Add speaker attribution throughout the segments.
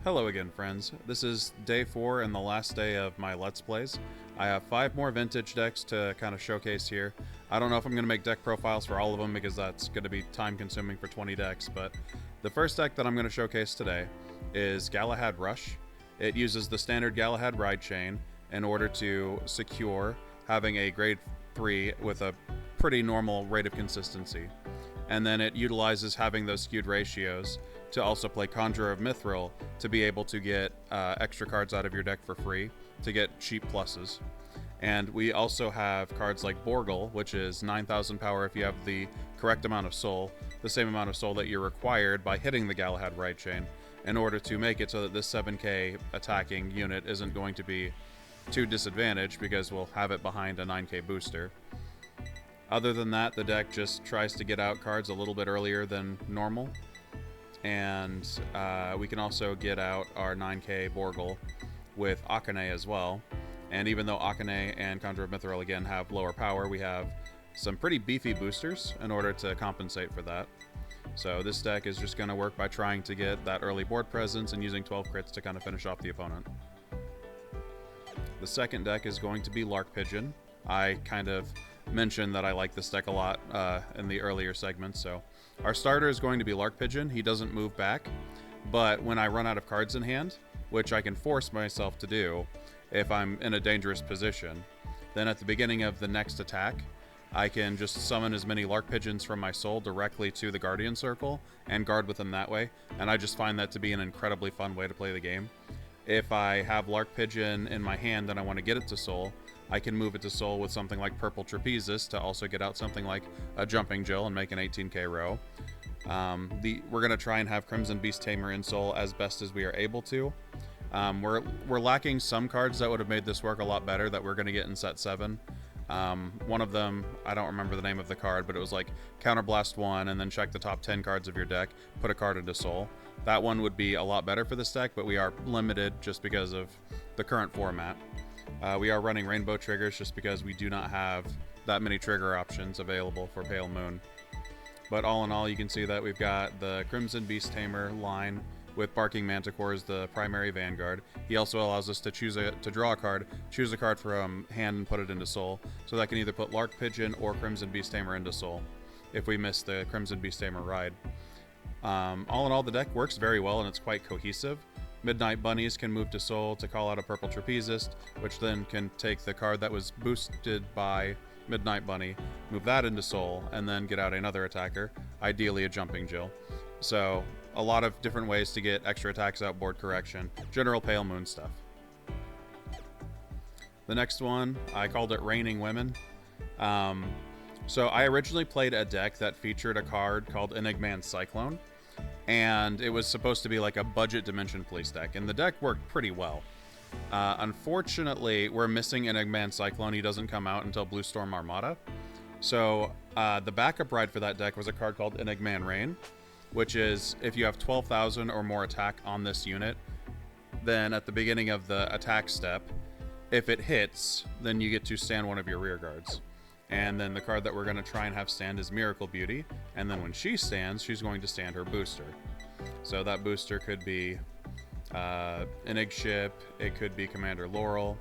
Speaker 1: Hello again, friends. This is day 4 and the last day of my Let's Plays. I have 5 more vintage decks to kind of showcase here. I don't know if I'm going to make deck profiles for all of them because that's going to be time-consuming for 20 decks, but the first deck that I'm going to showcase today is Galahad Rush. It uses the standard Galahad Ride Chain in order to secure having a grade 3 with a pretty normal rate of consistency. And then it utilizes having those skewed ratios to also play Conjurer of Mithril to be able to get extra cards out of your deck for free to get cheap pluses. And we also have cards like Borgle, which is 9,000 power if you have the correct amount of soul, the same amount of soul that you're required by hitting the Galahad Ride Chain in order to make it so that this 7k attacking unit isn't going to be too disadvantaged because we'll have it behind a 9k booster. Other than that, the deck just tries to get out cards a little bit earlier than normal. And we can also get out our 9k Borgle with Akane as well. And even though Akane and Conjurer of Mithril again have lower power, we have some pretty beefy boosters in order to compensate for that. So this deck is just going to work by trying to get that early board presence and using 12 crits to kind of finish off the opponent. The second deck is going to be Lark Pigeon. I kind of mentioned that I like this deck a lot in the earlier segments, so our starter is going to be Lark Pigeon. He doesn't move back, but when I run out of cards in hand, which I can force myself to do if I'm in a dangerous position, then at the beginning of the next attack, I can just summon as many Lark Pigeons from my soul directly to the Guardian Circle and guard with them that way, and I just find that to be an incredibly fun way to play the game. If I have Lark Pigeon in my hand and I want to get it to soul, I can move it to soul with something like Purple Trapezist to also get out something like a Jumping Jill and make an 18k row. We're going to try and have Crimson Beast Tamer in soul as best as we are able to. We're lacking some cards that would have made this work a lot better that we're going to get in set 7. One of them, I don't remember the name of the card, but it was like Counterblast 1 and then check the top 10 cards of your deck, put a card into soul. That one would be a lot better for this deck, but we are limited just because of the current format. We are running Rainbow Triggers just because we do not have that many trigger options available for Pale Moon. But all in all, you can see that we've got the Crimson Beast Tamer line with Barking Manticore as the primary Vanguard. He also allows us to draw a card, choose a card from hand and put it into soul. So that can either put Lark Pigeon or Crimson Beast Tamer into soul if we miss the Crimson Beast Tamer ride. All in all, the deck works very well and it's quite cohesive. Midnight Bunnies can move to soul to call out a Purple Trapezist, which then can take the card that was boosted by Midnight Bunny, move that into soul, and then get out another attacker, ideally a Jumping Jill. So a lot of different ways to get extra attacks out, board correction, general Pale Moon stuff. The next one, I called it Raining Women. So I originally played a deck that featured a card called Enigman Cyclone, and it was supposed to be like a budget Dimension Police deck, and the deck worked pretty well. Unfortunately, we're missing Enigman Cyclone. He doesn't come out until Blue Storm Armada. So the backup ride for that deck was a card called Enigman Rain, which is if you have 12,000 or more attack on this unit, then at the beginning of the attack step, if it hits, then you get to stand one of your rear guards. And then the card that we're going to try and have stand is Miracle Beauty, and then when she stands, she's going to stand her booster. So that booster could be Enig Ship, it could be Commander Laurel,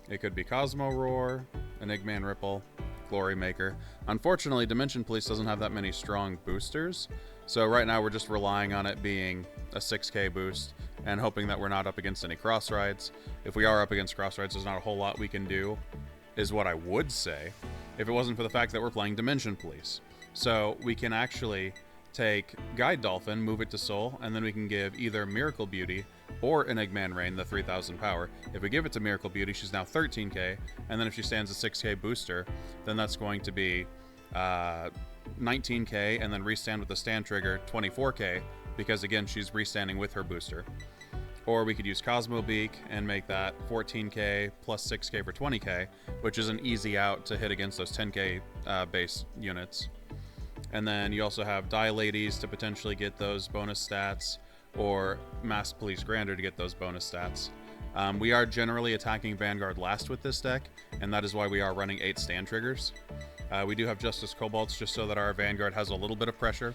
Speaker 1: it could be Cosmo Roar, Enigman Ripple, Glory Maker. Unfortunately, Dimension Police doesn't have that many strong boosters, so right now we're just relying on it being a 6k boost and hoping that we're not up against any cross rides. If we are up against cross rides, there's not a whole lot we can do, is what I would say, if it wasn't for the fact that we're playing Dimension Police. So we can actually take Guide Dolphin, move it to soul, and then we can give either Miracle Beauty or Enigman Rain the 3,000 power. If we give it to Miracle Beauty, she's now 13k, and then if she stands a 6k booster, then that's going to be 19k, and then restand with the stand trigger 24k, because again, she's restanding with her booster. Or we could use Cosmo Beak and make that 14k plus 6k for 20k, which is an easy out to hit against those 10k base units. And then you also have Die Ladies to potentially get those bonus stats, or Masked Police Grander to get those bonus stats. We are generally attacking Vanguard last with this deck, and that is why we are running 8 stand triggers. We do have Justice Kobolds just so that our Vanguard has a little bit of pressure,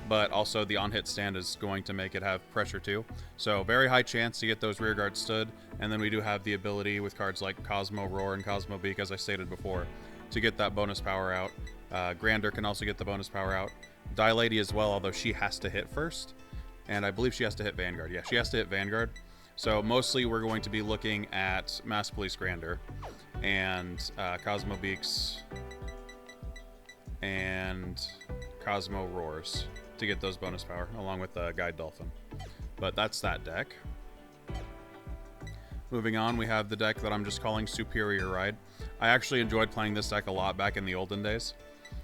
Speaker 1: but also the on-hit stand is going to make it have pressure too. So very high chance to get those rearguard stood, and then we do have the ability with cards like Cosmo Roar and Cosmo Beak, as I stated before, to get that bonus power out. Grander can also get the bonus power out. Die Lady as well, although she has to hit first, and I believe she has to hit Vanguard. Yeah, she has to hit Vanguard. So mostly we're going to be looking at Mass Police Grander and Cosmo Beaks and Cosmo Roars to get those bonus power, along with Guide Dolphin. But that's that deck. Moving on, we have the deck that I'm just calling Superior Ride. I actually enjoyed playing this deck a lot back in the olden days.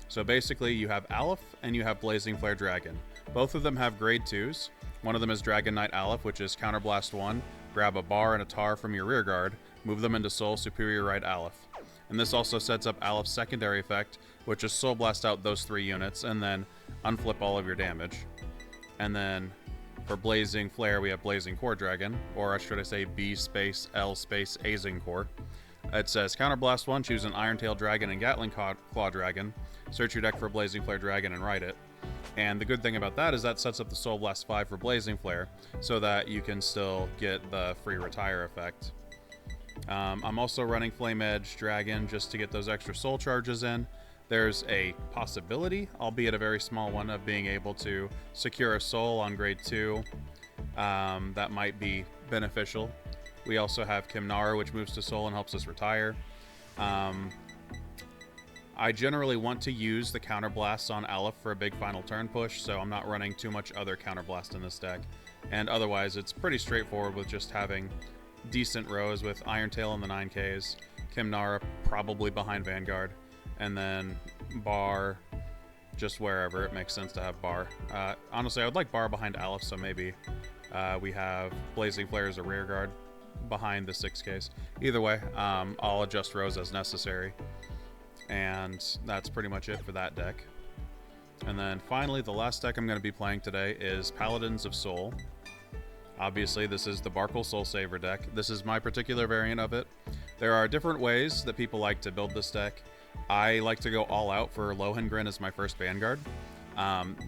Speaker 1: So basically, you have Aleph and you have Blazing Flare Dragon. Both of them have grade 2s. One of them is Dragon Knight Aleph, which is Counterblast 1, grab a bar and a tar from your rear guard, move them into Soul, Superior Ride Aleph. And this also sets up Aleph's secondary effect, which is Soul Blast out those 3 units, and then unflip all of your damage. And then for Blazing Flare, we have Blazing Core Dragon, or should I say B space L space Azing Core. It says Counterblast 1, choose an Iron-Tailed Dragon and Gatling Claw Dragon, search your deck for Blazing Flare Dragon and write it. And the good thing about that is that sets up the Soul Blast 5 for Blazing Flare, so that you can still get the free retire effect. I'm also running Flame Edge Dragon just to get those extra soul charges in. There's a possibility, albeit a very small one, of being able to secure a soul on grade 2. That might be beneficial. We also have Kimnara, which moves to soul and helps us retire. I generally want to use the Counterblasts on Aleph for a big final turn push, so I'm not running too much other Counterblast in this deck. And otherwise, it's pretty straightforward with just having decent rows with Irontail in the 9Ks, Kimnara probably behind Vanguard, and then Bar just wherever it makes sense to have Bar. Honestly, I would like Bar behind Aleph, so maybe we have Blazing Flare as a rear guard behind the 6Ks. Either way, I'll adjust rows as necessary. And that's pretty much it for that deck. And then finally, the last deck I'm going to be playing today is Paladins of Soul. Obviously, this is the Barkle Soul Saver deck. This is my particular variant of it. There are different ways that people like to build this deck. I like to go all out for Lohengrin as my first Vanguard.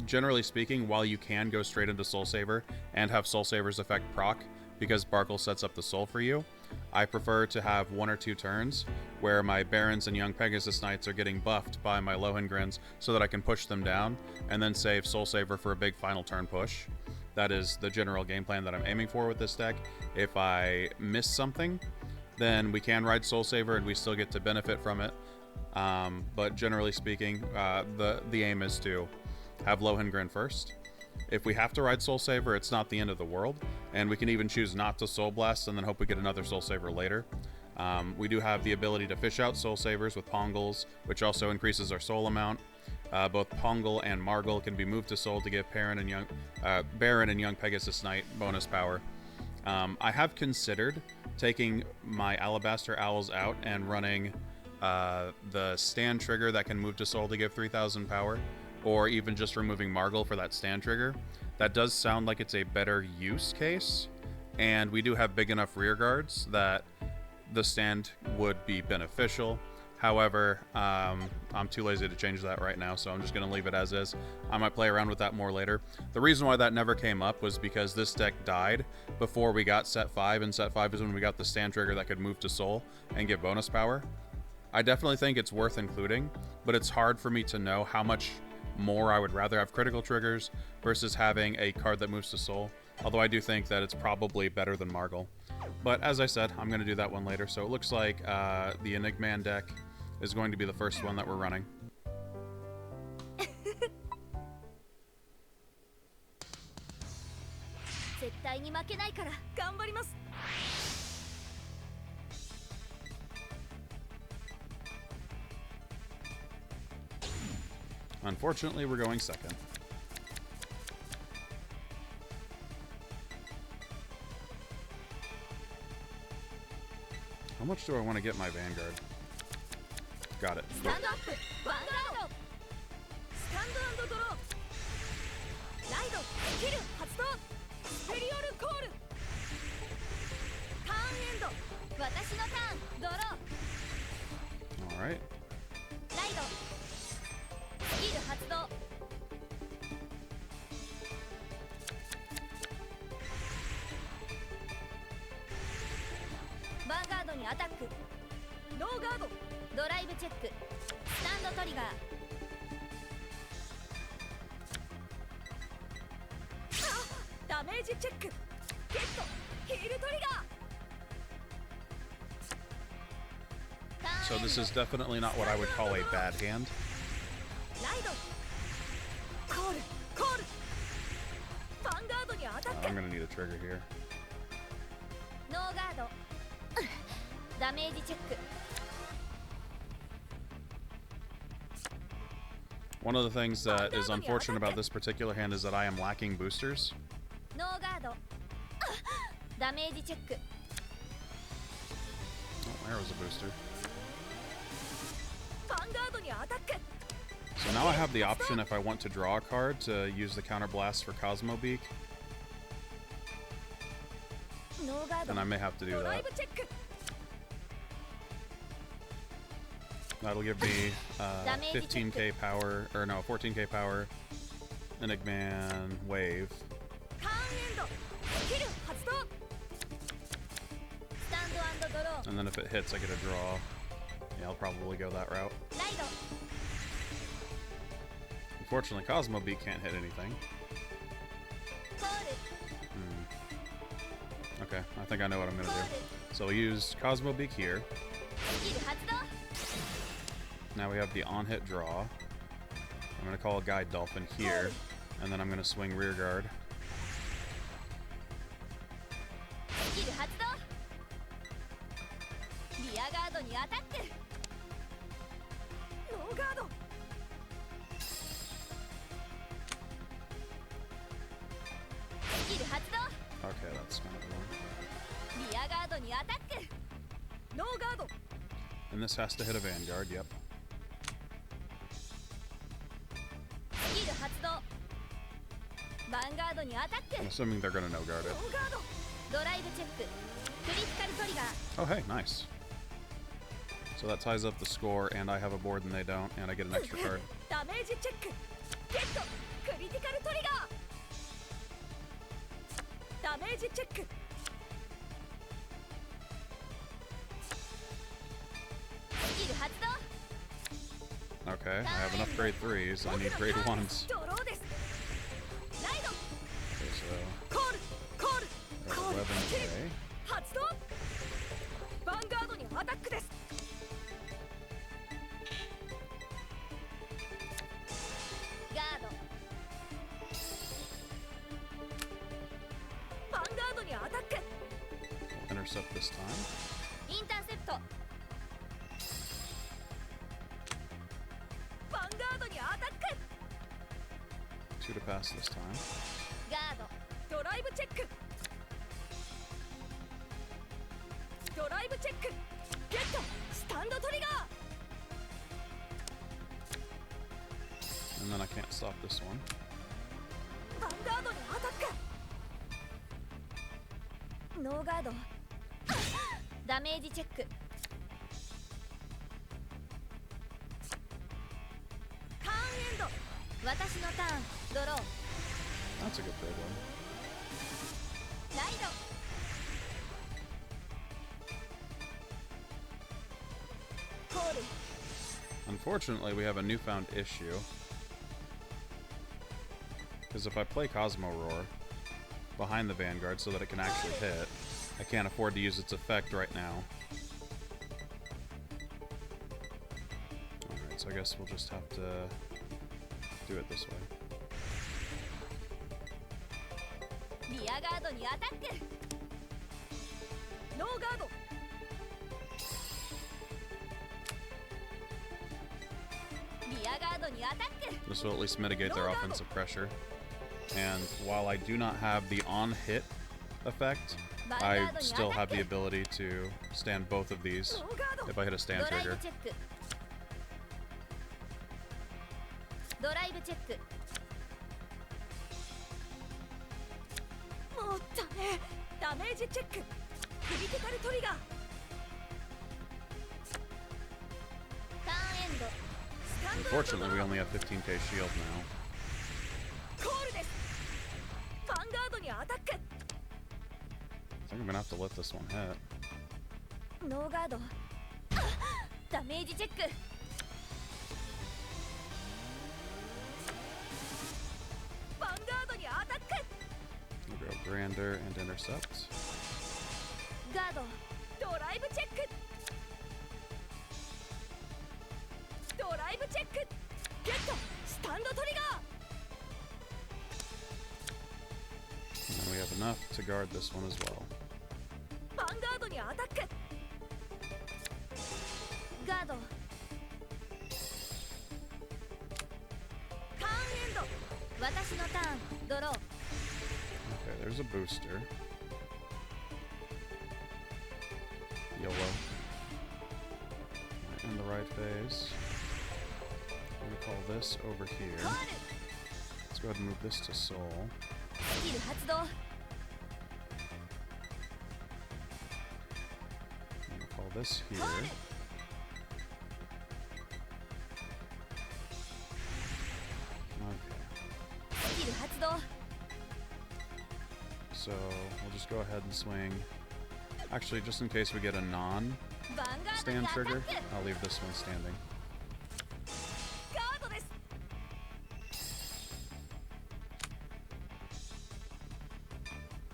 Speaker 1: Generally speaking, while you can go straight into Soul Saver and have Soul Saver's effect proc, because Barkle sets up the soul for you, I prefer to have 1 or 2 turns where my Barons and Young Pegasus Knights are getting buffed by my Lohengrins so that I can push them down and then save Soul Saver for a big final turn push. That is the general game plan that I'm aiming for with this deck. If I miss something, then we can ride Soul Saver and we still get to benefit from it. But generally speaking, the aim is to have Lohengrin first. If we have to ride Soul Saver, it's not the end of the world, and we can even choose not to Soul Blast and then hope we get another Soul Saver later. We do have the ability to fish out Soul Savers with Pongles, which also increases our soul amount. Both Pongle and Margle can be moved to soul to give Baron and Young Pegasus Knight bonus power. I have considered taking my Alabaster Owls out and running the stand trigger that can move to soul to give 3,000 power, or even just removing Margle for that stand trigger. That does sound like it's a better use case, and we do have big enough rear guards that the stand would be beneficial. However, I'm too lazy to change that right now, so I'm just going to leave it as is. I might play around with that more later. The reason why that never came up was because this deck died before we got set 5, and set 5 is when we got the stand trigger that could move to soul and give bonus power. I definitely think it's worth including, but it's hard for me to know how much more I would rather have critical triggers versus having a card that moves to soul, although I do think that it's probably better than Margle. But as I said, I'm going to do that one later, so it looks like the Enigman deck is going to be the first one that we're running. Unfortunately, we're going second. How much do I want to get my Vanguard? Got it.
Speaker 2: Stand up! Vanguard! Stand and draw! Ride! Skill! Hatsudo! Superior call! Turn 私のターンドロー
Speaker 1: All right.
Speaker 2: ライドスキル発動ヴァンガードにアタックノーガードドライブチェックスタンドトリガーダメージチェックゲットヒールトリガー
Speaker 1: So this is definitely not what I would call a bad hand.
Speaker 2: ライドコールコールヴァンガードにアタック
Speaker 1: I'm gonna need a trigger here.
Speaker 2: ノーガードダメージチェック
Speaker 1: One of the things that is unfortunate about this particular hand is that I am lacking boosters.
Speaker 2: ノーガードダメージチェック
Speaker 1: Oh, there was a booster.
Speaker 2: ヴァンガードにアタック
Speaker 1: So now I have the option if I want to draw a card to use the counter blast for Cosmo Beak,
Speaker 2: ノーガード
Speaker 1: and I may have to do
Speaker 2: ドライ
Speaker 1: that.
Speaker 2: ブチェック
Speaker 1: That'll give me 15k power, or no, 14k power, Enigman, Wave.
Speaker 2: ターンエンドスキル発動スタンド&ドロー
Speaker 1: And then if it hits, I get a draw. Yeah, I'll probably go that route.
Speaker 2: ライド
Speaker 1: Unfortunately, Cosmo Beak can't hit anything.
Speaker 2: コール
Speaker 1: Okay, I think I know what I'm gonna
Speaker 2: コー
Speaker 1: do.
Speaker 2: ル
Speaker 1: So we'll use Cosmo Beak here.
Speaker 2: スキル発動
Speaker 1: Now we have the on-hit draw. I'm gonna call a Guide Dolphin here, and then I'm gonna swing Rear Guard.
Speaker 2: スキル発動リアガードにアタックノーガードスキル発動
Speaker 1: Okay, that's kind of long.
Speaker 2: リアガードにアタックノーガード
Speaker 1: And this has to hit a Vanguard, yep.
Speaker 2: スキル発動ヴァンガードにアタック
Speaker 1: I'm assuming they're gonna no guard
Speaker 2: ノ
Speaker 1: it.
Speaker 2: ーガードドライブチェッククリティカルトリガー
Speaker 1: Oh, hey, nice. So that ties up the score, and I have a board and they don't, and I get an extra card.
Speaker 2: ダメージチェックゲットクリティカルトリガーダメージチェックスキル発動
Speaker 1: Okay, I have enough grade 3s. I need grade 1s.
Speaker 2: ドローですライド
Speaker 1: Okay, so
Speaker 2: コールコール
Speaker 1: got
Speaker 2: コール
Speaker 1: 11k.
Speaker 2: 発動ヴァンガードにアタックですガードヴァンガードにアタック
Speaker 1: We'll intercept this time.
Speaker 2: インターセプトヴァンガードにアタック
Speaker 1: 2 to pass this time.
Speaker 2: ガードドライブチェックドライブチェックゲットスタンドトリガー
Speaker 1: And then I can't stop this one.
Speaker 2: ヴァンガードにアタックノーガードダメージチェックターンエンド私のターンドロー
Speaker 1: That's a good grade 1.
Speaker 2: ライドコール
Speaker 1: Unfortunately, we have a newfound issue. Because if I play Cosmo Roar behind the Vanguard so that it can actually hit, I can't afford to use its effect right now. Alright, so I guess we'll just have to do it this way.
Speaker 2: リアガードにアタックノーガードリアガードにアタック
Speaker 1: This will at least mitigate their offensive pressure. And while I do not have the on-hit effect, I still have the ability to stand both of these
Speaker 2: ノーガード
Speaker 1: if I hit a stand
Speaker 2: ドライ
Speaker 1: trigger.
Speaker 2: ブチェックドライブチェックもうダメダメージチェッククリティカルトリガー
Speaker 1: Unfortunately, we only have 15k shield now.
Speaker 2: コールです。ヴァンガードにアタック。
Speaker 1: I think I'm gonna have to let this one hit.
Speaker 2: ノーガード。ダメージチェック。ヴァンガードにアタック。
Speaker 1: We'll go Grander and Intercept.
Speaker 2: ガード。ドライブチェック。ドライブチェック。ゲット。スタンドトリガー。
Speaker 1: And we have enough to guard this one as well.
Speaker 2: ヴァンガードにアタック。ガード。ターンエンド。私のターン。ドロー。
Speaker 1: Okay, there's a booster. YOLO. Right, in the right phase. I'm gonna call this over here.
Speaker 2: コール。
Speaker 1: Let's go ahead and move this to Soul.
Speaker 2: スキル発動。
Speaker 1: I'm gonna call this here.
Speaker 2: コール。
Speaker 1: Okay.
Speaker 2: スキル発動。
Speaker 1: So we'll just go ahead and swing. Actually, just in case we get a non
Speaker 2: ヴァンガードに
Speaker 1: stand
Speaker 2: アタック。
Speaker 1: trigger, I'll leave this one standing.
Speaker 2: ガードです。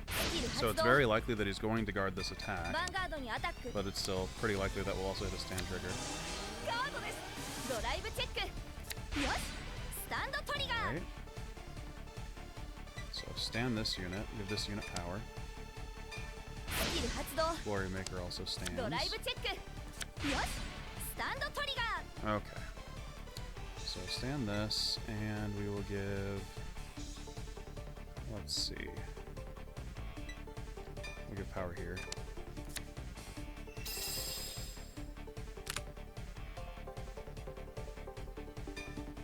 Speaker 2: スキル
Speaker 1: So
Speaker 2: 発
Speaker 1: it's
Speaker 2: 動。
Speaker 1: very likely that he's going to guard this attack,
Speaker 2: ヴァンガードにアタック。
Speaker 1: but it's still pretty likely that we'll also hit a stand trigger.
Speaker 2: ガードです。ドライブチェック。よし。スタンドトリガー。
Speaker 1: Right? So stand this unit, give this unit power.
Speaker 2: スキル発動。
Speaker 1: Glory Maker also
Speaker 2: ドライ
Speaker 1: stands.
Speaker 2: ブチェック。よし。スタンドトリガー。
Speaker 1: Okay. So stand this, and we will give. Let's see. We'll give power here.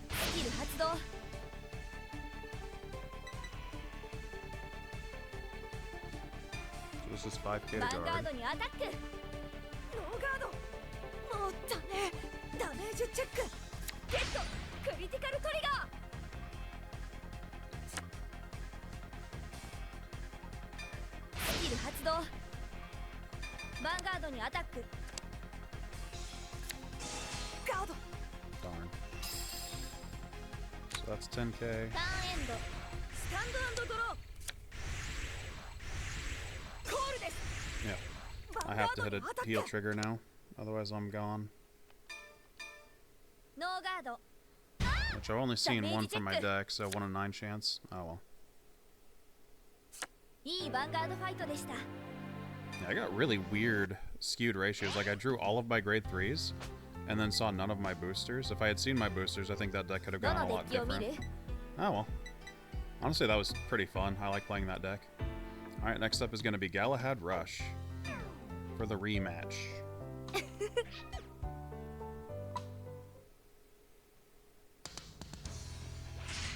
Speaker 2: スキル発動。
Speaker 1: So this is 5k
Speaker 2: ヴ
Speaker 1: to
Speaker 2: ァンガー
Speaker 1: guard.
Speaker 2: ドにアタック。ノーガード。もうダメ。ダメージチェック。ゲット。クリティカルトリガー。スキル発動。ヴァンガードにアタック。ガード。
Speaker 1: Darn. So that's 10k.
Speaker 2: ターンエンド。スタンドドロー。コールです。
Speaker 1: Yeah.
Speaker 2: ヴァ
Speaker 1: I
Speaker 2: ンガ
Speaker 1: have
Speaker 2: ー
Speaker 1: to
Speaker 2: ド
Speaker 1: hit
Speaker 2: に
Speaker 1: a
Speaker 2: アタッ
Speaker 1: heal
Speaker 2: ク。
Speaker 1: trigger now, otherwise I'm gone.
Speaker 2: ノーガード。
Speaker 1: Which I've only seen one from my
Speaker 2: check.
Speaker 1: deck, so 1 in 9 chance. Oh well.
Speaker 2: いいヴァンガードファイトでした。
Speaker 1: Yeah, I got really weird skewed ratios. Like I drew all of my grade 3s, and then saw none of my boosters. If I had seen my boosters, I think that deck could have
Speaker 2: ど
Speaker 1: gone
Speaker 2: の
Speaker 1: a
Speaker 2: デ
Speaker 1: lot
Speaker 2: ッキを見る？
Speaker 1: different. Oh well. Honestly, that was pretty fun. I like playing that deck. Alright, next up is going to be Galahad Rush for the rematch.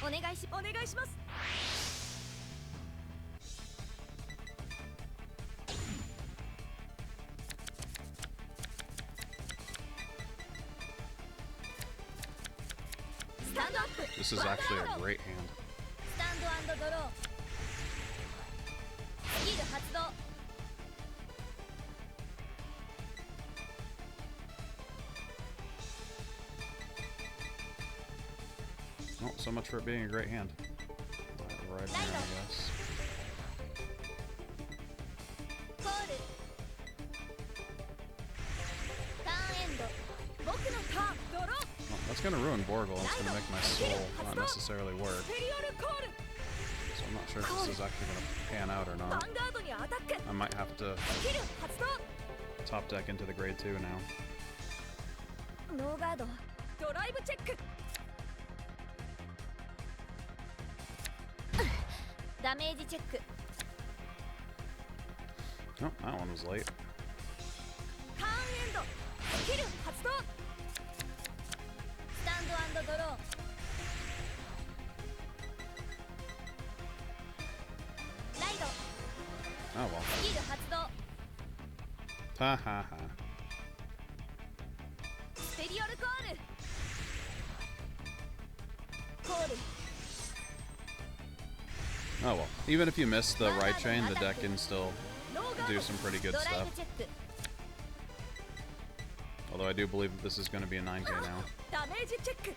Speaker 2: お願いします。スタンドアップ。
Speaker 1: This is actually a great hand.
Speaker 2: スタンド&ドロー。スキル発動。
Speaker 1: Oh, so much for it being a great hand. Right there, I guess.
Speaker 2: コール。ターンエンド。僕のターン。ドロー。
Speaker 1: Well, that's going to ruin Borgle, and it's going to make my soul not necessarily work.
Speaker 2: ペリオルコール。
Speaker 1: So I'm not sure if this is actually going to pan out or
Speaker 2: ヴ
Speaker 1: not.
Speaker 2: ァンガードにアタック。
Speaker 1: I might have to
Speaker 2: スキル発動。
Speaker 1: top deck into the grade 2 now.
Speaker 2: ノーガード。ドライブチェック。ダメージチェック。
Speaker 1: Oh, that one was late.
Speaker 2: ターンエンド。スキル発動。スタンド&ドロー。ライド。
Speaker 1: Oh well.
Speaker 2: スキル発動。
Speaker 1: Ha ha ha.
Speaker 2: スペリオルコール。
Speaker 1: Oh well. Even if you miss the right chain, the deck can still do some pretty good stuff. Although I do believe that this is going to be a 9k now.
Speaker 2: ダメージチェック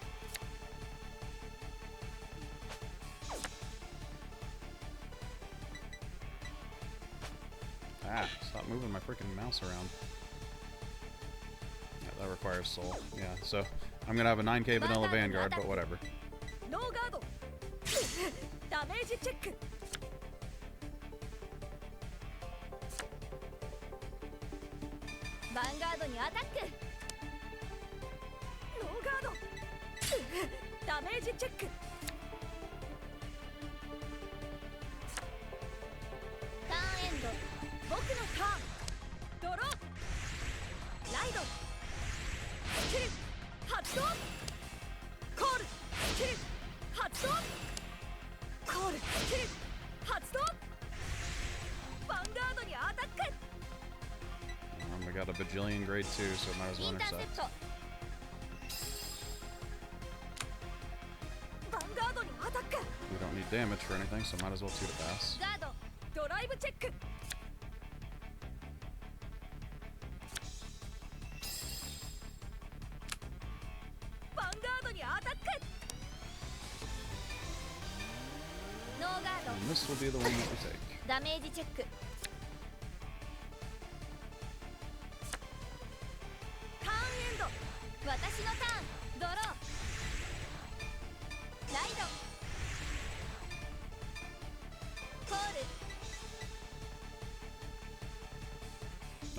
Speaker 1: Ah, stop moving my freaking mouse around. Yeah, that requires soul. Yeah, so I'm gonna have a 9k vanilla Vanguard, but whatever.
Speaker 2: ノーガードダメージチェック ヴァンガードにアタック ノーガードダメージチェック ターンエンド僕のターンドローライドスキル発動コールスキル発動コールスキル発動ヴァンガードにアタック
Speaker 1: We got a bajillion grade 2, so might as well
Speaker 2: インターセ
Speaker 1: intercept.
Speaker 2: プトヴァンガードにアタック
Speaker 1: We don't need damage for anything, so might as well 2 to pass.
Speaker 2: ガードドライブチェックヴァンガードにアタックノーガード
Speaker 1: And this will be the one that we take.
Speaker 2: ダメージチェックターンエンド私のターンドローライドコール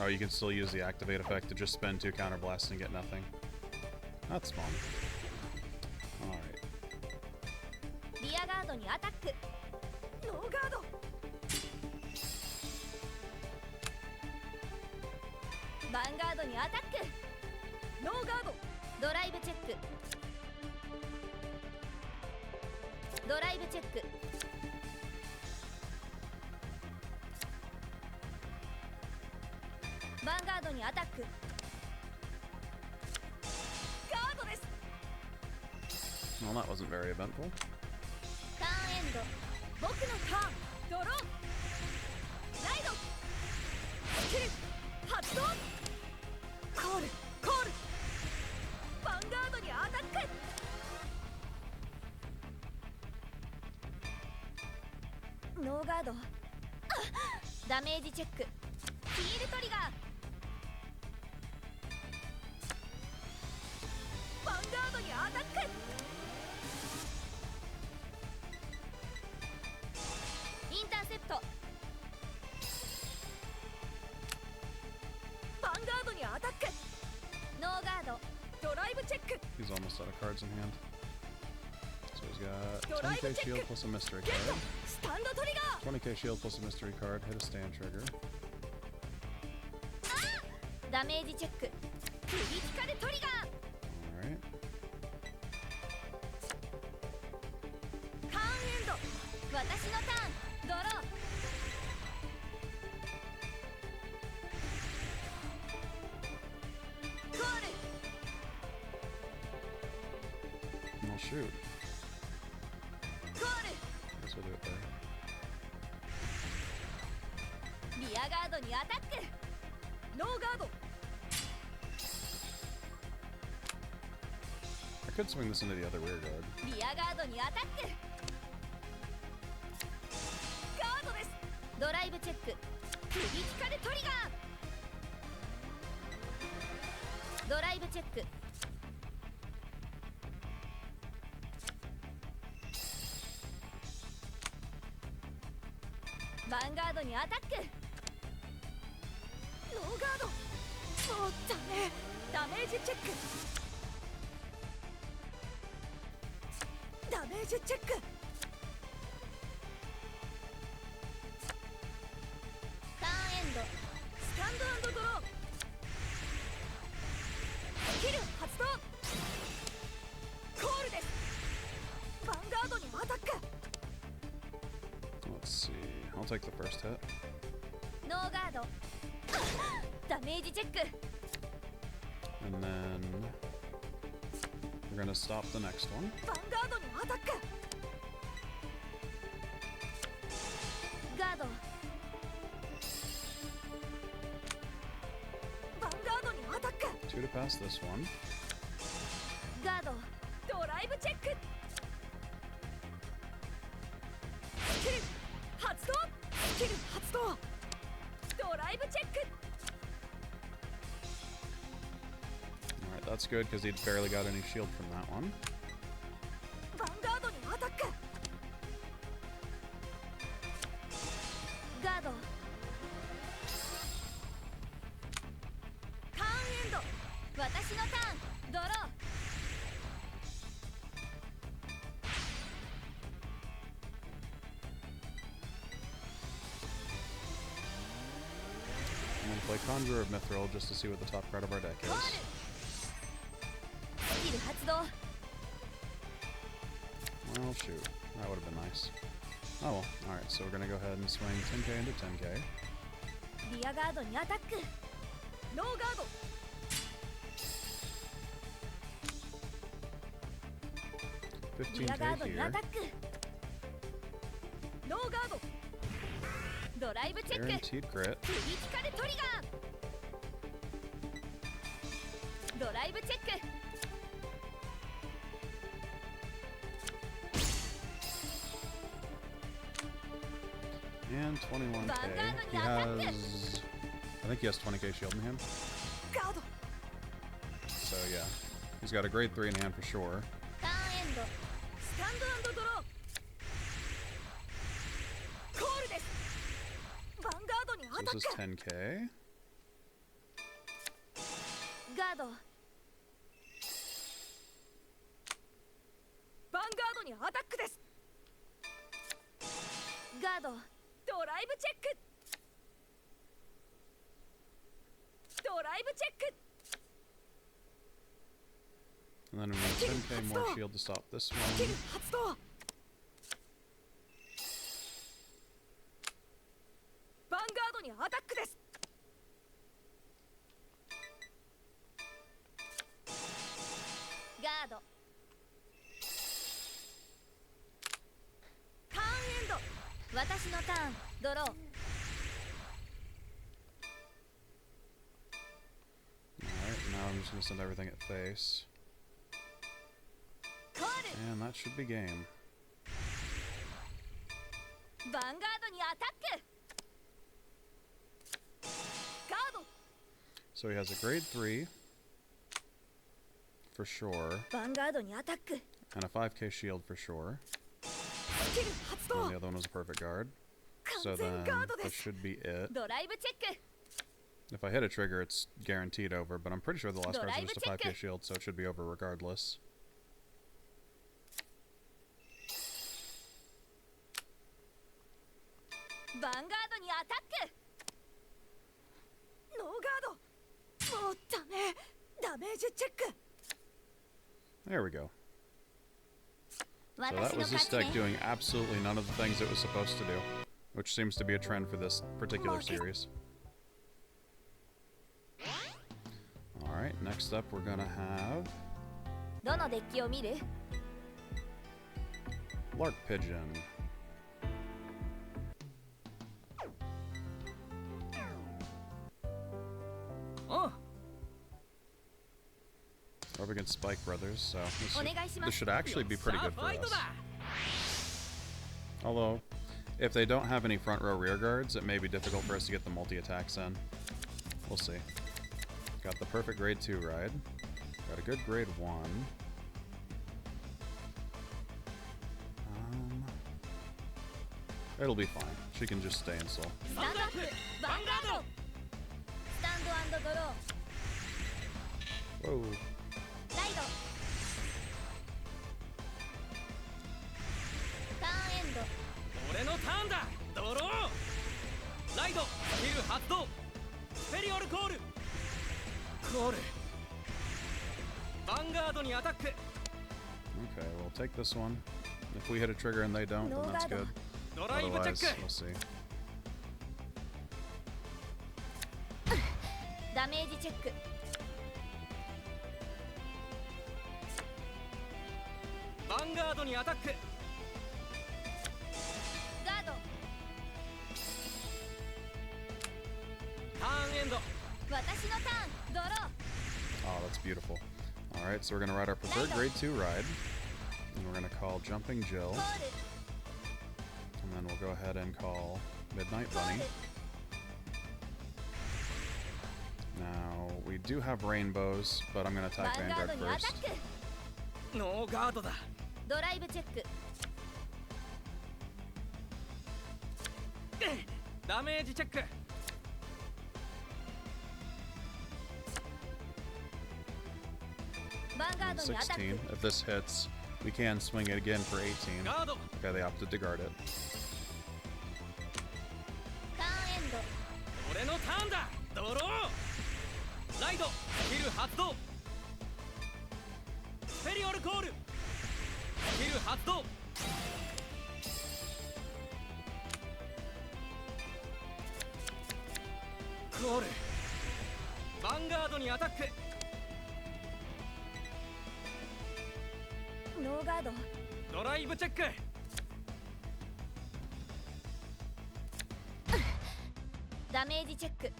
Speaker 1: Oh, you can still use the activate effect to just spend 2 counter blasts and get nothing. That's fun. Alright.
Speaker 2: リアガードにアタックノーガードヴァンガードにアタックノーガードドライブチェックドライブチェックヴァンガードにアタックガードです
Speaker 1: Well, that wasn't very eventful.
Speaker 2: ターンエンド僕のターンドローライドスキル発動コールコールヴァンガードにアタックノーガードダメージチェックヒールトリガーヴァンガードにアタックインターセプトヴァンガードにアタックノーガードドライブチェック
Speaker 1: He's almost out of cards in hand. So he's got
Speaker 2: ドライブ
Speaker 1: 10k
Speaker 2: チェッ
Speaker 1: shield
Speaker 2: ク
Speaker 1: plus a mystery
Speaker 2: ゲット
Speaker 1: card.
Speaker 2: スタンドトリガー
Speaker 1: 20k shield plus a mystery card. Hit a stand trigger.
Speaker 2: ダメージチェッククリティカルトリガー
Speaker 1: Alright.
Speaker 2: ターンエンド私のターンドローコール
Speaker 1: Well, shoot.
Speaker 2: コール
Speaker 1: Guess we'll do it there.
Speaker 2: リアガードにアタックノーガード
Speaker 1: I could swing this into the other rear guard.
Speaker 2: リアガードにアタックガードですドライブチェッククリティカルトリガードライブチェックヴァンガードにアタックノーガードもうダメダメージチェックダメージチェックターンエンドスタンド&ドロースキル発動コールですヴァンガードにアタック
Speaker 1: Let's see. I'll take the first hit.
Speaker 2: ノーガードダメージチェック
Speaker 1: And then We're gonna stop the next one.
Speaker 2: ヴァンガードにアタック。ガード。ヴァンガードにアタック。
Speaker 1: 2 to pass this one.
Speaker 2: ガード。ドライブチェック。スキル発動。スキル発動。ドライブチェック。
Speaker 1: Alright, that's good because he barely got any shield from that one.
Speaker 2: ヴァンガードにアタック。ガード。ターンエンド。私のターン。ドロー。
Speaker 1: I'm gonna play Conjurer of Mithril just to see what the top card of our deck
Speaker 2: コール。
Speaker 1: is.
Speaker 2: スキル発動。
Speaker 1: Well, shoot. That would have been nice. Oh well. Alright, so we're gonna go ahead and swing 10k into 10k.
Speaker 2: リアガードにアタック。ノーガード。 リアガード
Speaker 1: 15k
Speaker 2: にア
Speaker 1: here.
Speaker 2: タック。ノーガード。ドライブチェック。
Speaker 1: Guaranteed crit.
Speaker 2: クリティカルトリガー。ドライブチェック。
Speaker 1: And 21k. He has... I think he has 20k shield in hand.
Speaker 2: ガード。
Speaker 1: So yeah. He's got a grade 3 in hand for sure.
Speaker 2: ターンエンド。スタンド&ドロー。コールです。ヴァンガードにア
Speaker 1: So
Speaker 2: タ
Speaker 1: this is
Speaker 2: ック。
Speaker 1: 10k.
Speaker 2: ガード。ヴァンガードにアタックです。ガード。ドライブチェック。ドライブチェック。
Speaker 1: And then we need 10k more shield to stop this
Speaker 2: スキル
Speaker 1: one.
Speaker 2: 発動。ヴァンガードにアタックです。ガード。ターンエンド。私のターン。ドロー。
Speaker 1: Alright, now I'm just gonna send everything at face.
Speaker 2: コール。
Speaker 1: And that should be game.
Speaker 2: ヴァンガードにアタック。ガード。
Speaker 1: So he has a grade 3 for sure,
Speaker 2: ヴァンガードにアタック。
Speaker 1: and a 5k shield for sure.
Speaker 2: スキル発
Speaker 1: And
Speaker 2: 動。
Speaker 1: the other one was a perfect guard.
Speaker 2: 完
Speaker 1: So
Speaker 2: 全
Speaker 1: then
Speaker 2: ガードで
Speaker 1: this
Speaker 2: す。
Speaker 1: should be it.
Speaker 2: ドライブチェック。
Speaker 1: If I hit a trigger, it's guaranteed over, but I'm pretty sure the last card is just a 5k shield, so it should be over regardless.
Speaker 2: ヴァンガードにアタック。ノーガード。もうダメ。ダメージチェック。
Speaker 1: There we go. So
Speaker 2: 私
Speaker 1: that
Speaker 2: の
Speaker 1: was
Speaker 2: 勝
Speaker 1: this
Speaker 2: ち
Speaker 1: deck
Speaker 2: ね。
Speaker 1: doing absolutely none of the things it was supposed to do, which seems to be a trend for this particular series. Alright, next up we're gonna have
Speaker 2: どのデッキを見る？
Speaker 1: Lark Pigeon.
Speaker 2: Oh.
Speaker 1: We're up against Spike Brothers, so this
Speaker 2: お願いします。
Speaker 1: should actually be pretty good for us. Although, if they don't have any front row rear guards, it may be difficult for us to get the multi-attacks in. We'll see. Got the perfect grade 2 ride. Got a good grade 1. It'll be fine. She can just stay in soul.
Speaker 2: スタンドアップ。ヴァンガード。スタンド&ドロー。
Speaker 1: Whoa.
Speaker 2: ライド。ターンエンド。
Speaker 3: 俺のターンだ。ドロー。ライド。スキル発動。スペリオルコール。コール。ヴァンガードにアタック。
Speaker 1: Okay, we'll take this one. If we hit a trigger and they don't, then that's good.
Speaker 3: ドライブチェッ
Speaker 1: Otherwise,
Speaker 3: ク。
Speaker 1: we'll see.
Speaker 2: ダメージチェック。
Speaker 3: ンガードにアタック。
Speaker 2: ガード。
Speaker 3: ターンエンド。
Speaker 2: 私のターン。ドロー。
Speaker 1: Oh, that's beautiful. All right, so we're gonna ride our preferred grade 2 ride, and we're gonna call Jumping Jill,
Speaker 2: コール。
Speaker 1: and then we'll go ahead and call Midnight
Speaker 2: コー
Speaker 1: Bunny.
Speaker 2: ル。
Speaker 1: Now we do have rainbows, but I'm gonna
Speaker 2: ヴァ
Speaker 1: attack
Speaker 2: ンガー
Speaker 1: Vanguard
Speaker 2: ドにアタ
Speaker 1: first.
Speaker 2: ック。
Speaker 3: ノーガードだ。
Speaker 2: ドライブチェック。
Speaker 3: ダメージチェック。
Speaker 2: ヴァンガー
Speaker 1: And
Speaker 2: ドにアタッ
Speaker 1: 16.
Speaker 2: ク。
Speaker 1: If this hits, we can swing it again for 18.
Speaker 3: ガード。
Speaker 1: Okay, they opted to guard it.
Speaker 2: ターンエンド。
Speaker 3: 俺のターンだ。ドロー。ライド。スキル発動。スペリオルコール。スキル発動。コール。ヴァンガードにアタック。
Speaker 2: ノーガード。
Speaker 3: ドライブチェック。
Speaker 2: ダメージチェック。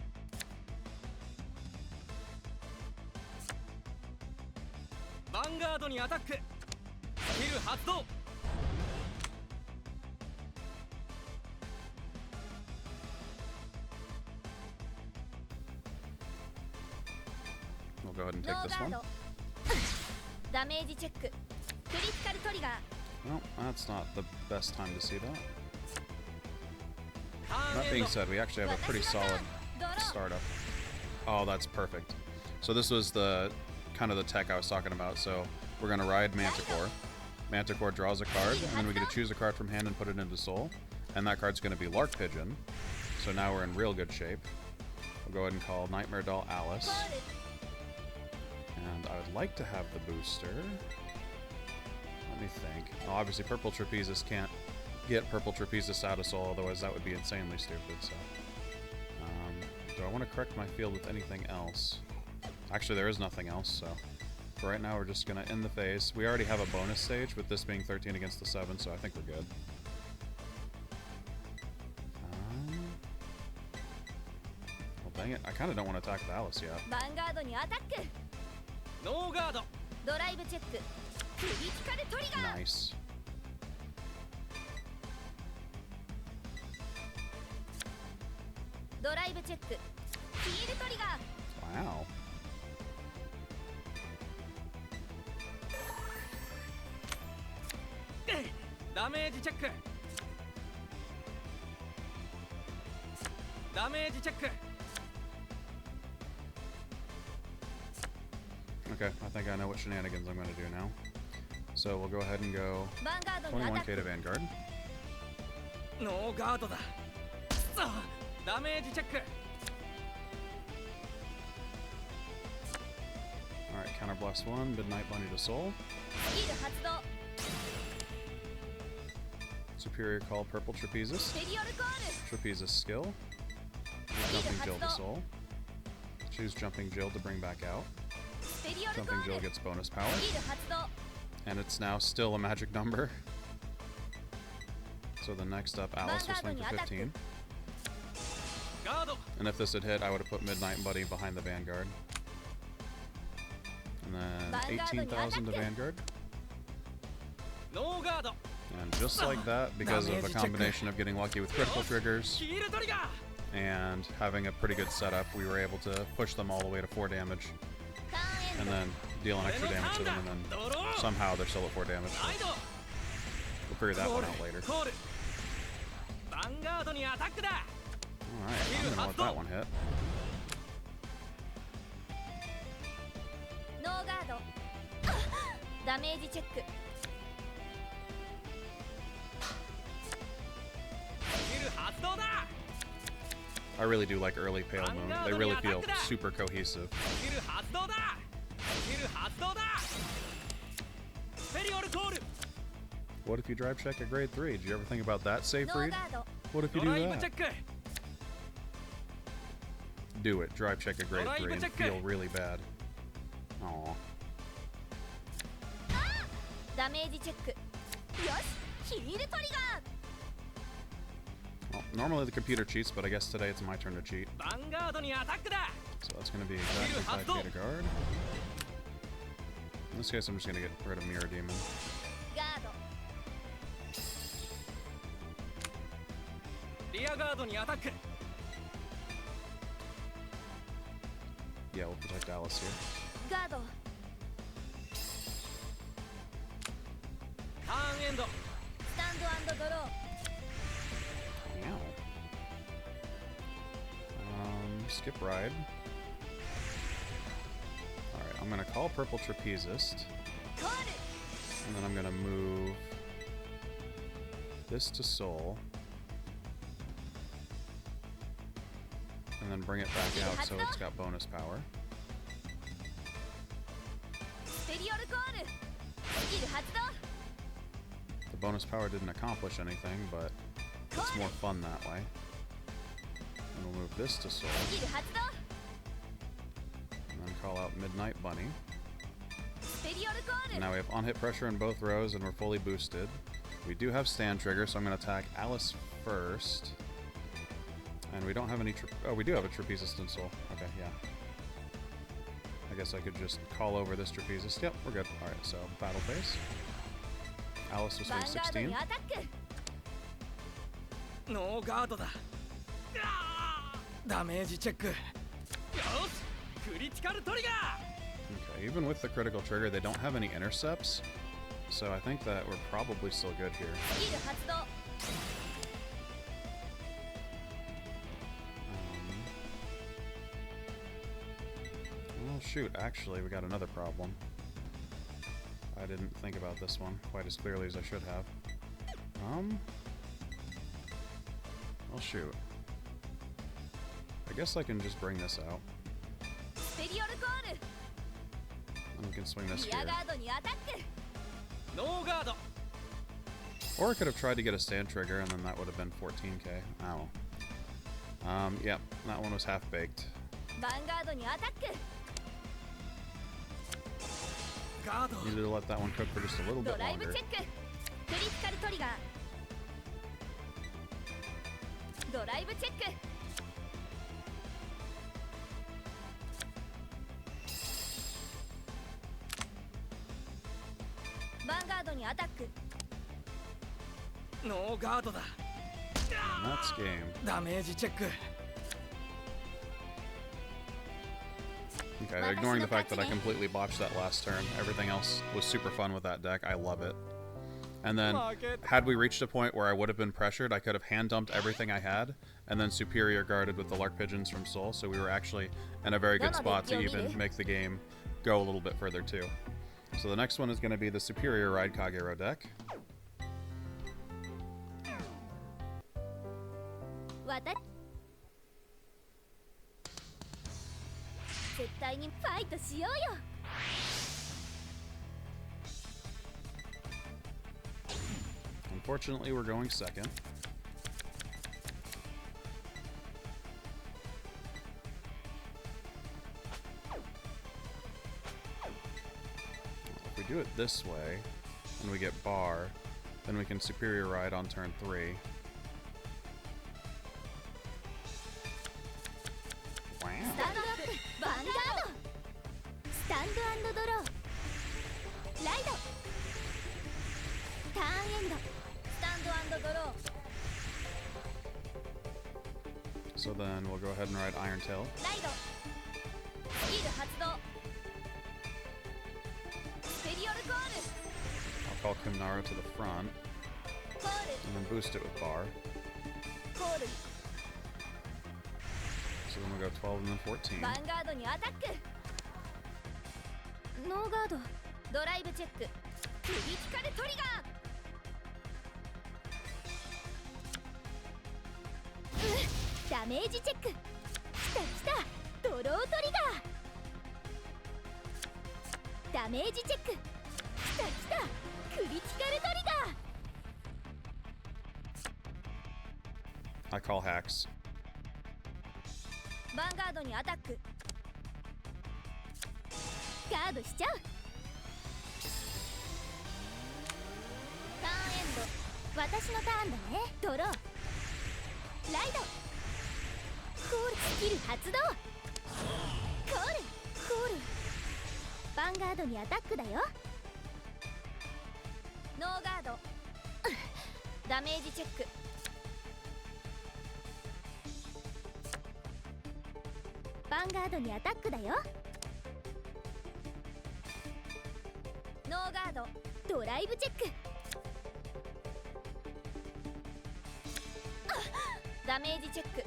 Speaker 3: ヴァンガードにアタック。スキル発動。
Speaker 1: We'll go ahead and
Speaker 2: ノ
Speaker 1: take
Speaker 2: ー
Speaker 1: this
Speaker 2: ガー
Speaker 1: one.
Speaker 2: ド。ダメージチェック。クリティカルトリガー。
Speaker 1: Well, that's not the best time to see that.
Speaker 3: ターン
Speaker 1: That
Speaker 3: エン
Speaker 1: being
Speaker 3: ド。
Speaker 1: said, we actually have a pretty
Speaker 2: 私のター
Speaker 1: solid
Speaker 2: ン。ドロー。
Speaker 1: startup. Oh, that's perfect. So this was the kind of the tech I was talking about. So we're gonna ride Manticore. Manticore draws a card, and then we get to choose a card from hand and put it into Soul. And that card's gonna be Lark Pigeon. So now we're in real good shape. We'll go ahead and call Nightmare Doll
Speaker 2: コ
Speaker 1: Alice.
Speaker 2: ール。
Speaker 1: And I would like to have the booster. Let me think. Well, obviously Purple Trapezist can't get Purple Trapezist out of Soul, otherwise that would be insanely stupid, so... do I want to correct my field with anything else? Actually, there is nothing else, so... For right now, we're just going to end the phase. We already have a bonus stage, with this being 13 against the 7, so I think we're good. Well, dang it. I kind of don't want to attack with Alice yet.
Speaker 2: ヴァンガードにアタック。
Speaker 3: ノーガード。
Speaker 2: ドライブチェック。クリティカルトリガー。
Speaker 1: Nice.
Speaker 2: ドライブチェック。ヒールトリガー。
Speaker 1: Wow.
Speaker 3: ダメージチェック。ダメージチェック。
Speaker 1: Okay, I think I know what shenanigans I'm going to do now. So we'll go ahead and go
Speaker 2: ヴァンガードにアタッ
Speaker 1: 21k
Speaker 2: ク。
Speaker 1: to Vanguard.
Speaker 3: ノーガードだ。さあ、ダメージチェック。
Speaker 1: Alright, Counter Blast 1, Midnight Bunny to Soul.
Speaker 2: スキル発動。
Speaker 1: Superior Call Purple Trapezist.
Speaker 2: スペリオルコール。
Speaker 1: Trapezist skill. Choose Jumping Jill to Soul. Choose Jumping Jill to bring back out.
Speaker 2: スペリオルコ
Speaker 1: Jumping
Speaker 2: ー
Speaker 1: Jill
Speaker 2: ル。
Speaker 1: gets bonus power.
Speaker 2: スキル発動。
Speaker 1: And it's now still a magic number. So the next up, Alice will swing for 15.
Speaker 3: ガード。
Speaker 1: And if this had hit, I would have put Midnight Bunny behind the Vanguard. And then 18,000 to Vanguard.
Speaker 3: ノーガード。
Speaker 1: And just like that, because of a combination of getting lucky with critical triggers
Speaker 3: ヒールトリガー。
Speaker 1: and having a pretty good setup, we were able to push them all the way to 4 damage
Speaker 2: ターンエン
Speaker 1: and
Speaker 2: ド。
Speaker 1: then deal an extra damage to them, and then somehow they're still at 4 damage.
Speaker 3: ライド。
Speaker 1: We'll figure that one out later.
Speaker 3: コール。ヴァンガードにアタックだ。
Speaker 1: Alright, I'm gonna let that one hit.
Speaker 2: ノーガード。ダメージチェック。
Speaker 3: スキル発動だ。
Speaker 1: I really do like early Pale Moon. They really feel super cohesive.
Speaker 3: スキル発動だ。スキル発動だ。スペリオルコール。
Speaker 1: What if you drive check at grade 3? Did you ever think about that save
Speaker 2: ノー
Speaker 1: read?
Speaker 2: ガード。
Speaker 1: What if you
Speaker 3: ド
Speaker 1: do
Speaker 3: ライブチェ
Speaker 1: that?
Speaker 3: ック。
Speaker 1: Do it. Drive check at grade 3 and feel really bad. Aw.
Speaker 2: ダメージチェック。よし、ヒールトリガー。
Speaker 1: Well, normally the computer cheats, but I guess today it's my turn to cheat.
Speaker 3: ヴァンガードにアタックだ。
Speaker 1: So that's going to be exactly 5k to guard. In this case, I'm just going to get rid of Mirror Demon.
Speaker 2: ガード。
Speaker 3: リアガードにアタック。
Speaker 1: Yeah, we'll protect Alice here.
Speaker 2: ガード。
Speaker 3: ターンエンド。
Speaker 2: スタンド&ドロー。
Speaker 1: Meow. Skip ride. Alright, I'm gonna call Purple Trapezist.
Speaker 2: コール。
Speaker 1: And then I'm gonna move this to Soul. And then bring it back out so it's got bonus power.
Speaker 2: スペリオルコール。スキル発動。
Speaker 1: The bonus power didn't accomplish anything, but it's more fun that way. And we'll move this to Soul.
Speaker 2: スキル発動。
Speaker 1: And then call out Midnight Bunny.
Speaker 2: スペリオルコール。
Speaker 1: Now we have on-hit pressure in both rows and we're fully boosted. We do have stand trigger, so I'm going to attack Alice first. And we don't have any... Oh, we do have a Trapezist in Soul. Okay, yeah. I guess I could just call over this Trapezist. Yep, we're good. Alright, so battle phase. Alice was
Speaker 2: ヴァ
Speaker 1: phase
Speaker 2: ンガード
Speaker 1: 16.
Speaker 2: にアタック。
Speaker 3: ノーガードだ。ダメージチェック。よし、クリティカルトリガー。
Speaker 1: Okay, even with the critical trigger, they don't have any intercepts. So I think that we're probably still good here.
Speaker 2: スキル発動。
Speaker 1: Well, shoot, actually, we got another problem. I didn't think about this one quite as clearly as I should have. Well, shoot. I guess I can just bring this out.
Speaker 2: スペリオルコール。
Speaker 1: And we can swing this
Speaker 2: リア
Speaker 1: here.
Speaker 2: ガードにアタック。
Speaker 3: ノーガード。
Speaker 1: Or I could have tried to get a stand trigger, and then that would have been 14k. Ow. Yep, that one was half-baked.
Speaker 2: ヴァンガードにアタック。
Speaker 3: ガード。
Speaker 1: Needed to let that one cook for just a little
Speaker 2: ド
Speaker 1: bit
Speaker 2: ライブ
Speaker 1: longer.
Speaker 2: チェック。クリティカルトリガー。ドライブチェック。 ヴァンガードにアタック。
Speaker 3: ノーガードだ。
Speaker 1: And that's game.
Speaker 3: ダメージチェック。
Speaker 1: Okay, ignoring the fact that I completely botched that last turn, everything else was super fun with that deck. I love it. And then, had we reached a point where I would have been pressured, I could have hand dumped everything I had, and then superior guarded with the Lark Pigeons from Soul, so we were actually in a very good spot to even make the game go a little bit further too. So the next one is going to be the Superior Ride Kagero deck.
Speaker 2: 絶対にファイトしようよ。
Speaker 1: Unfortunately, we're going second. If we do it this way, and we get bar, then we can superior ride on turn 3. Wow.
Speaker 2: スタンドアップ。ヴァンガード。スタンド&ドロー。ライド。ターンエンド。スタンド&ドロー。
Speaker 1: So then we'll go ahead and ride Iron Tail.
Speaker 2: ライド。スキル発動。スペリオルコール。
Speaker 1: I'll call Kumnara to the front,
Speaker 2: コール。
Speaker 1: and then boost it with bar.
Speaker 2: コール。
Speaker 1: So then we'll go 12 and then 14.
Speaker 2: ヴァンガードにアタック。ノーガード。ドライブチェック。クリティカルトリガー。ダメージチェック。きたきた。ドロートリガー。ダメージチェック。きたきた。クリティカルトリガー。
Speaker 1: I call hacks.
Speaker 2: ヴァンガードにアタック。ガードしちゃう。私のターンだね。ドロー、ライド、コール、スキル発動、コール、ヴァンガードにアタックだよ。ノーガードダメージチェック。ヴァンガードにアタックだよ。ノーガードドライブチェック。ダメージチェック。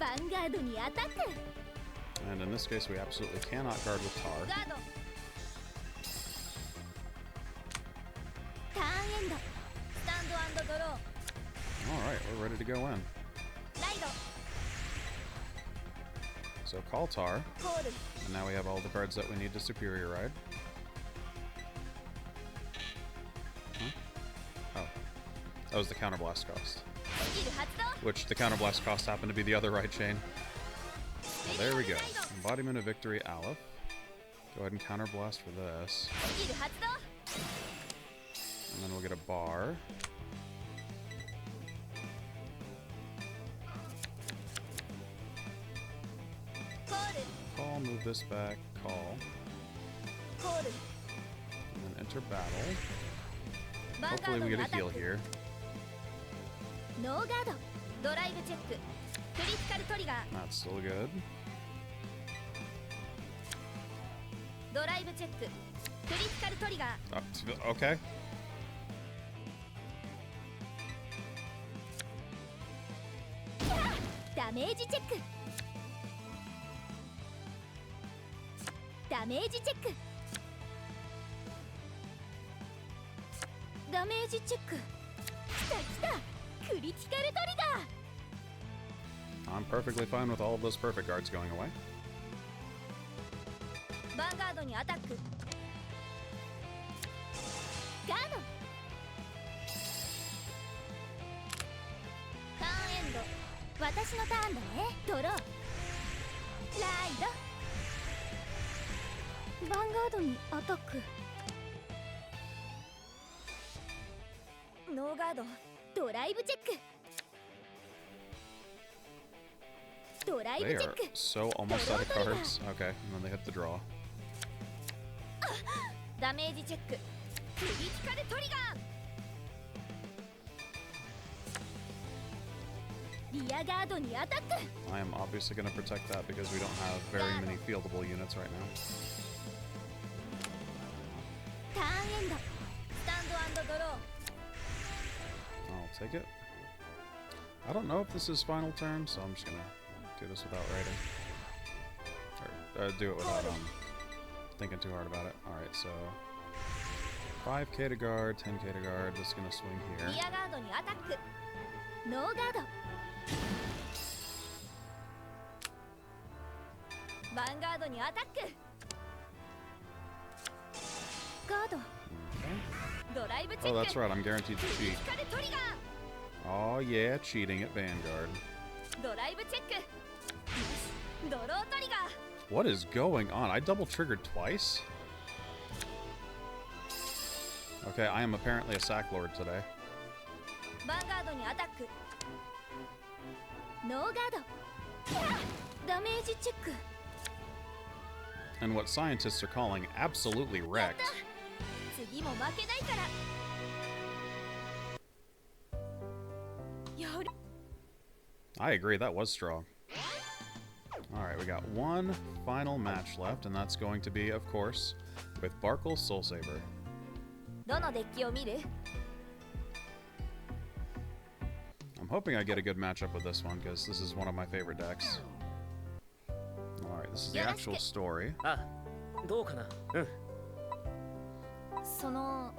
Speaker 2: ヴァンガードにアタック。
Speaker 1: And in this case, we absolutely cannot guard with
Speaker 2: ガ
Speaker 1: Tar.
Speaker 2: ード、ターンエンド、スタンド&ドロー、
Speaker 1: Alright, we're ready to go in.
Speaker 2: ライド、
Speaker 1: So call Tar,
Speaker 2: コール、
Speaker 1: and now we have all the cards that we need to superior ride. Huh? Oh. That was the counterblast cost.
Speaker 2: スキル発動。
Speaker 1: Which the counterblast cost happened to be the other right chain. Well, there we go. Embodiment of Victory, Aleph. Go ahead and counterblast for this.
Speaker 2: スキル発動。
Speaker 1: And then we'll get a bar. Call, move this back, call.
Speaker 2: コール、
Speaker 1: And then enter battle.
Speaker 2: ヴァンガ
Speaker 1: Hopefully
Speaker 2: ード
Speaker 1: we
Speaker 2: に
Speaker 1: get
Speaker 2: ア
Speaker 1: a
Speaker 2: タッ
Speaker 1: heal
Speaker 2: ク。
Speaker 1: here.
Speaker 2: ノーガードドライブチェック。クリティカルトリガー、
Speaker 1: That's still good.
Speaker 2: ドライブチェック。クリティカルトリガー、
Speaker 1: Okay.
Speaker 2: ダメージチェック。ダメージチェック。ダメージチェック。きたきた、クリティカルトリガー。
Speaker 1: I'm perfectly fine with all of those perfect guards going away.
Speaker 2: ヴァンガードにアタック。ガード、ターンエンド、私のターンだね。ドロー、ライド、ヴァンガードにアタック。ノーガードドライブチェック。ドライブ
Speaker 1: They
Speaker 2: チェ
Speaker 1: are
Speaker 2: ック。
Speaker 1: so almost out of cards. Okay, and then they hit the draw.
Speaker 2: ダメージチェック。クリティカルトリガー。リアガードにアタック。
Speaker 1: I am obviously going to protect that because we don't have very many fieldable units right now.
Speaker 2: ターンエンド、スタンド&ドロー。
Speaker 1: I'll take it. I don't know if this is final turn, so I'm just going to do this without writing. Or do it without thinking too hard about it. Alright, so 5k to guard, 10k to guard. This is going to swing
Speaker 2: リ
Speaker 1: here.
Speaker 2: アガードにアタック。ノーガード。ヴァンガードにアタック。ガード、
Speaker 1: Okay.
Speaker 2: ドライブチェック。
Speaker 1: Oh, that's right. I'm guaranteed to
Speaker 2: クリ
Speaker 1: cheat.
Speaker 2: ティカルトリガ
Speaker 1: Oh, yeah, cheating at Vanguard.
Speaker 2: ー。ドライブチェック。よし、ドロートリガー。
Speaker 1: What is going on? I double triggered twice? Okay, I am apparently a sack lord today.
Speaker 2: ヴァンガードにアタック。ノーガード。ダメージチェック。
Speaker 1: And what scientists are calling absolutely
Speaker 2: やっ
Speaker 1: wrecked.
Speaker 2: た。次も負けないから。やる。
Speaker 1: I agree, that was strong. Alright, we got one final match left, and that's going to be, of course, with Barkle's Soul Saber.
Speaker 2: どのデッキを見る？
Speaker 1: I'm hoping I get a good matchup with this one, because this is one of my favorite decks. Alright, this is the actual story.
Speaker 3: あ、どうかな。うん。
Speaker 2: その、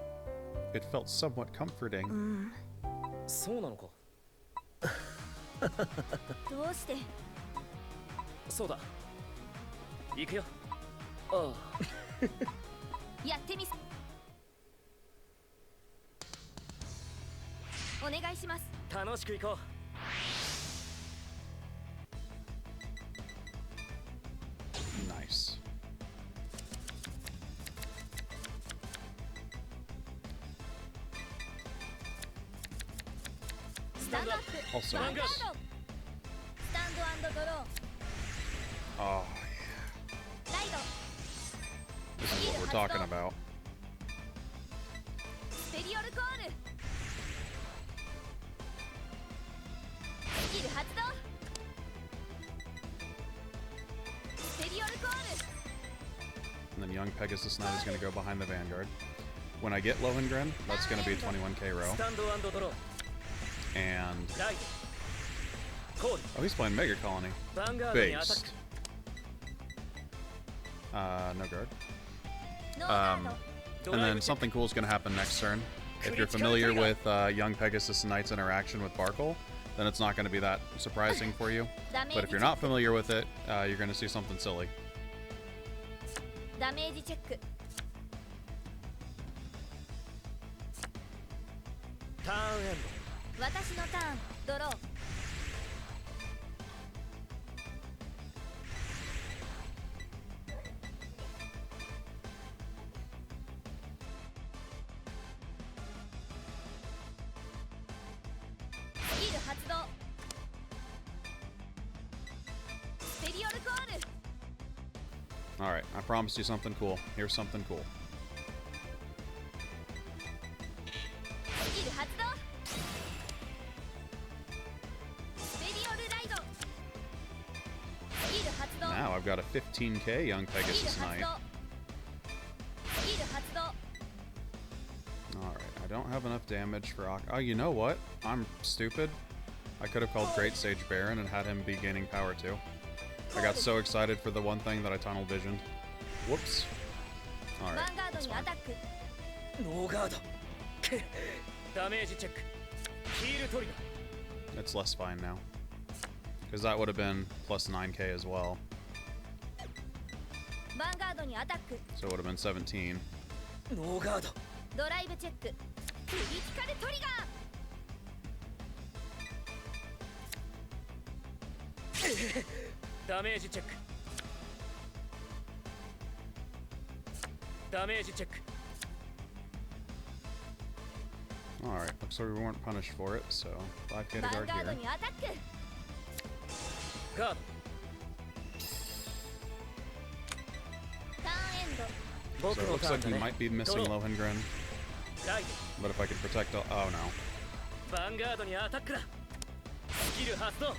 Speaker 1: It felt somewhat comforting.
Speaker 3: そうなのか。
Speaker 2: どうして？
Speaker 3: そうだ。行くよ。あ
Speaker 2: やってみす。お願いします。
Speaker 3: あ、楽しく行こ
Speaker 1: Nice.
Speaker 3: タンドアップ
Speaker 1: Also
Speaker 2: バンガー
Speaker 1: nice.
Speaker 2: ドスタンドドロー
Speaker 1: Oh,
Speaker 2: ライド
Speaker 1: this is what we're talking about.
Speaker 2: スペリオルコールスキル発動スペリオルコール
Speaker 1: And then young Pegasus Knight is going to go behind the Vanguard. When I get Lohengrin, that's going to be a 21k
Speaker 3: ス
Speaker 1: row.
Speaker 3: タンドドロー
Speaker 1: And
Speaker 3: ライドコール
Speaker 1: oh, he's playing Mega Colony.
Speaker 3: ヴァンガードにアタッ
Speaker 1: Based.
Speaker 3: ク
Speaker 1: No guard.
Speaker 2: ノーガード
Speaker 1: And then something cool is going to happen next turn. If you're familiar with young Pegasus Knight's interaction with Barkle, then it's not going to be that surprising for you.
Speaker 2: ダメー
Speaker 1: But
Speaker 2: ジ
Speaker 1: if
Speaker 2: チェ
Speaker 1: you're
Speaker 2: ッ
Speaker 1: not familiar with it, you're going to see something silly.
Speaker 2: クダメージチェック
Speaker 3: ターンエン
Speaker 2: 私のターンドロースキル発動スペリオルコール
Speaker 1: Alright, I promised you something cool. Here's something cool.
Speaker 2: スキル発動スペリオルライドスキル発動
Speaker 1: Now I've got a 15k young
Speaker 2: スキル
Speaker 1: Pegasus
Speaker 2: 発
Speaker 1: Knight.
Speaker 2: 動スキル発動
Speaker 1: Alright, I don't have enough damage for Oh, you know what? I'm stupid. I could have called Great Sage Baron and had him be gaining power too. I got so excited for the one thing that I tunnel visioned. Whoops.
Speaker 2: ヴァ
Speaker 1: Alright,
Speaker 2: ンガード
Speaker 1: that's
Speaker 2: にア
Speaker 1: fine.
Speaker 2: タック
Speaker 3: ノーガードダメージチェックヒールトリガー
Speaker 1: It's less fine now. Because that would have been plus 9k as well.
Speaker 2: ヴァンガードにアタック
Speaker 1: So it would have been 17.
Speaker 3: ノーガード
Speaker 2: ドライブチェッククリティカルトリガー
Speaker 3: ダメージチェックダメージチェック
Speaker 1: Alright, looks like we weren't punished for it, so 5k
Speaker 2: ヴ
Speaker 1: to
Speaker 2: ァン
Speaker 1: guard
Speaker 2: ガード
Speaker 1: here.
Speaker 2: にアタック
Speaker 3: ガード
Speaker 2: ターンエンド
Speaker 3: 僕
Speaker 1: So it
Speaker 3: の
Speaker 1: looks
Speaker 3: ターン
Speaker 1: like
Speaker 3: だ
Speaker 1: we
Speaker 3: ね
Speaker 1: might be missing
Speaker 3: ドロー
Speaker 1: Lohengrin,
Speaker 3: ライ
Speaker 1: but if I could protect... Oh no.
Speaker 3: ドヴァンガードにアタックだスキル発動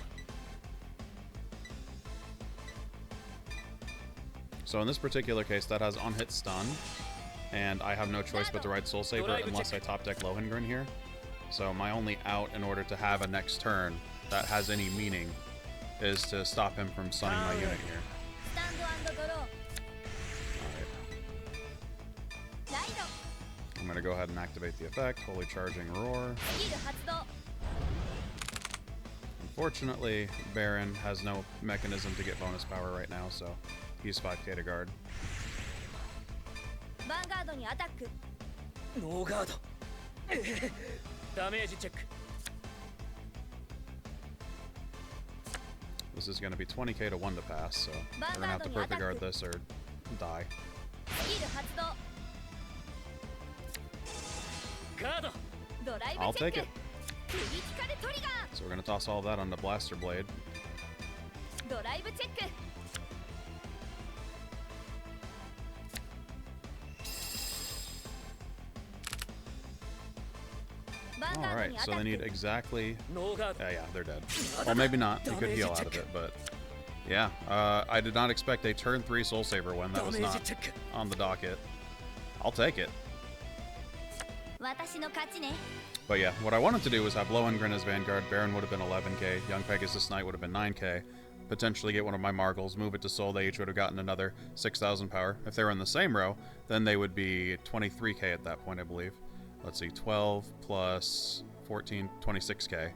Speaker 1: So in this particular case, that has on-hit stun, and I have no choice but to ride Soul Saver unless I top deck Lohengrin here. So my only out in order to have a next turn that has any meaning is to stop him from stunning my unit here.
Speaker 2: スタンドドロー
Speaker 1: Alright,
Speaker 2: ライド
Speaker 1: I'm gonna go ahead and activate the effect, Holy Charging Roar.
Speaker 2: スキル発動
Speaker 1: Unfortunately, Baron has no mechanism to get bonus power right now, so he's 5k to guard.
Speaker 2: ヴァンガードにアタック
Speaker 3: ノーガードダメージチェック
Speaker 1: This is gonna be 20k to 1 to pass, so we're gonna have to perfect guard this or die.
Speaker 2: スキル発動
Speaker 3: ガード
Speaker 2: ドライ
Speaker 1: I'll
Speaker 2: ブチェッ
Speaker 1: take
Speaker 2: ク
Speaker 1: it.
Speaker 2: クリティカルトリガ
Speaker 1: So we're gonna toss all that onto Blaster Blade.
Speaker 2: ードライブチェックヴァンガード
Speaker 1: Alright,
Speaker 2: にア
Speaker 1: so
Speaker 2: タ
Speaker 1: they
Speaker 2: ッ
Speaker 1: need
Speaker 2: ク
Speaker 1: exactly...
Speaker 3: ノーガード
Speaker 1: Yeah, they're dead. Well, maybe not. They could heal out of it, but... Yeah, I did not expect a turn 3 Soul Saver win. That
Speaker 3: ダ
Speaker 1: was
Speaker 3: メージ
Speaker 1: not
Speaker 3: チェック
Speaker 1: on the docket. I'll take it.
Speaker 2: 私の勝ちね
Speaker 1: But yeah, what I wanted to do was have Lohengrin as Vanguard, Baron would have been 11k, Young Pegasus Knight would have been 9k, potentially get one of my Margles, move it to Soul, they each would have gotten another 6,000 power. If they were in the same row, then they would be 23k at that point, I believe. Let's see, 12 plus 14, 26k.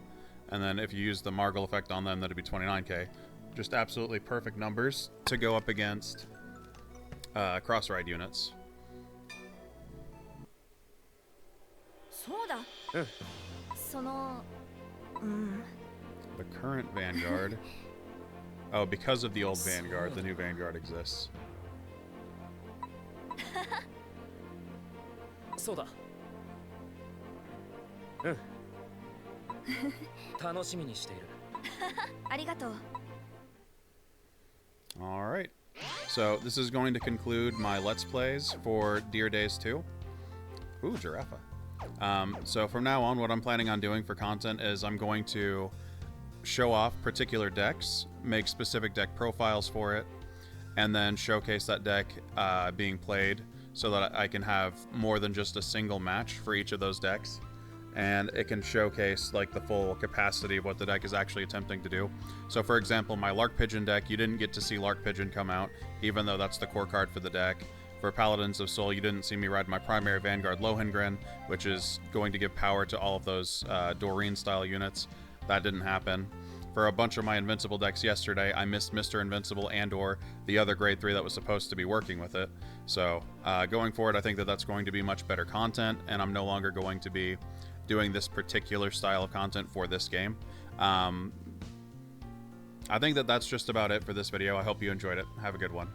Speaker 1: And then if you use the Margle effect on them, that'd be 29k. Just absolutely perfect numbers to go up against cross-ride units.
Speaker 2: そうだ
Speaker 3: うん
Speaker 2: そのうん
Speaker 1: The current Vanguard. Oh, because of the old Vanguard, the new Vanguard exists.
Speaker 3: そうだうん楽しみにしている。
Speaker 2: ありがとう。
Speaker 1: All right. So this is going to conclude my Let's Plays for Deer Days 2. Ooh, Giraffe. So from now on, what I'm planning on doing for content is I'm going to show off particular decks, make specific deck profiles for it, and then showcase that deck being played so that I can have more than just a single match for each of those decks. And it can showcase like the full capacity of what the deck is actually attempting to do. So for example, my Lark Pigeon deck, you didn't get to see Lark Pigeon come out, even though that's the core card for the deck. For Paladins of Soul, you didn't see me ride my primary Vanguard Lohengrin, which is going to give power to all of those Doreen-style units. That didn't happen. For a bunch of my Invincible decks yesterday, I missed Mr. Invincible and or the other Grade 3 that was supposed to be working with it. So going forward, I think that that's going to be much better content, and I'm no longer going to be doing this particular style of content for this game. I think that that's just about it for this video. I hope you enjoyed it. Have a good one.